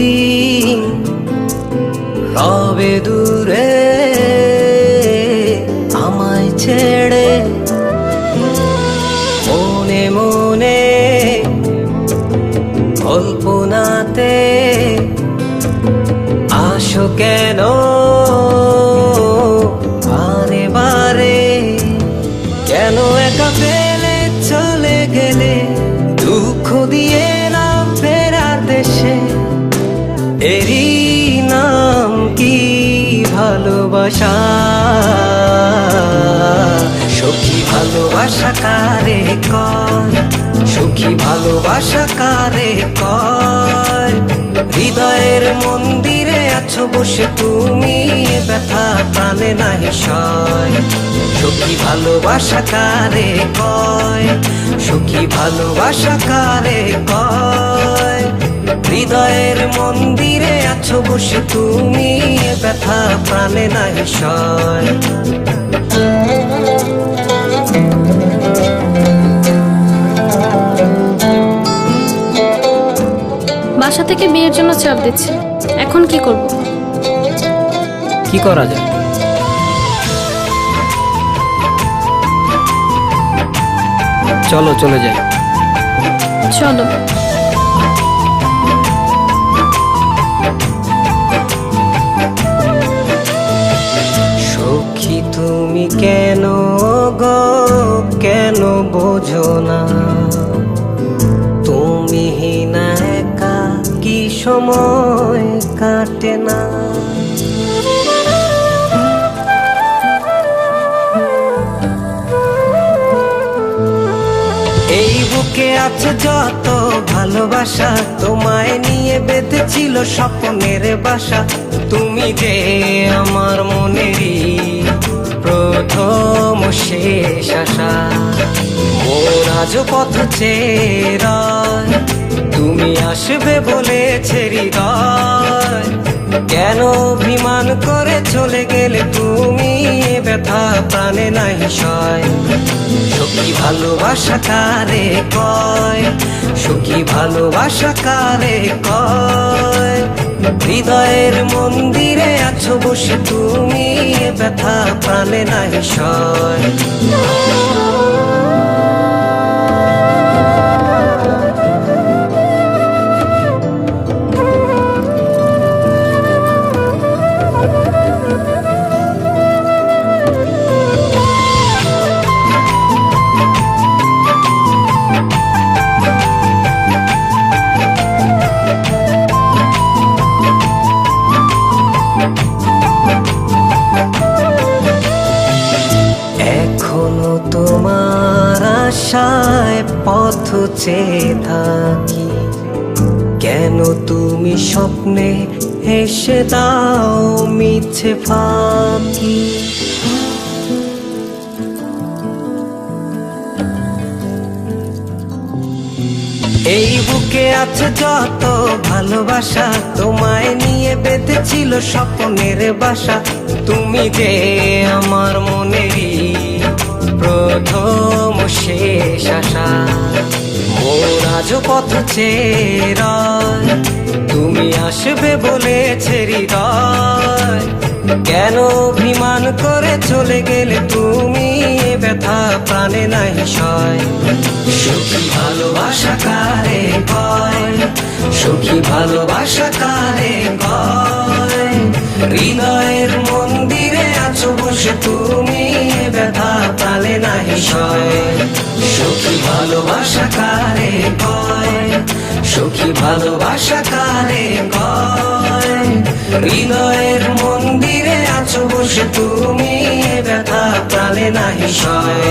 কতদিন রবে দূরে আমায় ছেড়ে, মনে মনে কল্পনাতে আসো কেন বারে বারে, কেন একা ফেলে চলে গেলে দুঃখ দিয়ে না ফেরার দেশে। এরই নাম কি ভালোবাসা, সখী ভালোবাসা কারে কয়, সখী ভালোবাসা কারে কয়। হৃদয়ের মন্দিরে আছো বসে তুমি, ব্যথা প্রাণে নাহি সয়। সখী ভালোবাসা কারে কয়, সখী ভালোবাসা কারে কয়। হৃদয়ের মন্দিরে আছো বসে তুমি, ব্যথা প্রাণে নাহি সয়। বাসা থেকে বিয়ের জন্য চাপ দিচ্ছে, এখন কি করব? কি করা যায়? চলো চলে যাই। চলো। সখী তুমি কেন গো, কেন বোঝো না? তুমি না একা কি সময় কাটে না? এই বুকে আছে যত ভালোবাসা, তোমায় নিয়ে বেঁধেছিল স্বপ্নের বাসা। তুমি যে আমার মনেরই প্রথম শেষ আশা। মোর আজ পথ চেয়ে, তুমি আসবে বলেছে হৃদয়। কেন অভিমান করে চলে গেলে তুমি, ব্যথা প্রাণে নাহি সয়। সখী ভালোবাসা কারে কয়, সখী ভালোবাসা কারে কয়। হৃদয়ের মন্দিরে আছো বসে তুমি, ব্যথা প্রাণে নাহি সয়। এখনো তোমার আশায় পথ চেয়ে থাকি, কেন তুমি স্বপ্নে হেসে দাও মিছে ফাঁকি। এই বুকে আছে যত ভালোবাসা, তোমায় নিয়ে বেঁধেছিল স্বপ্নের বাসা। তুমি যে আমার মনেরই প্রথম শেষ আশা। মোর আজ পথ চেয়ে, তুমি আসবে বলেছে হৃদয়। কেন অভিমান করে চলে গেলে তুমি, ব্যথা প্রাণে নাহি সয়। সখী ভালোবাসা কারে কয়, সখী ভালোবাসা কারে কয়। হৃদয়ের মন্দিরে আছো বসে তুমি, ব্যথা প্রাণে নাহি সয়। সখী ভালোবাসা কারে কয়, সখী ভালোবাসা কারে কয়। হৃদয়ের মন্দিরে আছো বসে তুমি, ব্যথা প্রাণে নাহি সয়।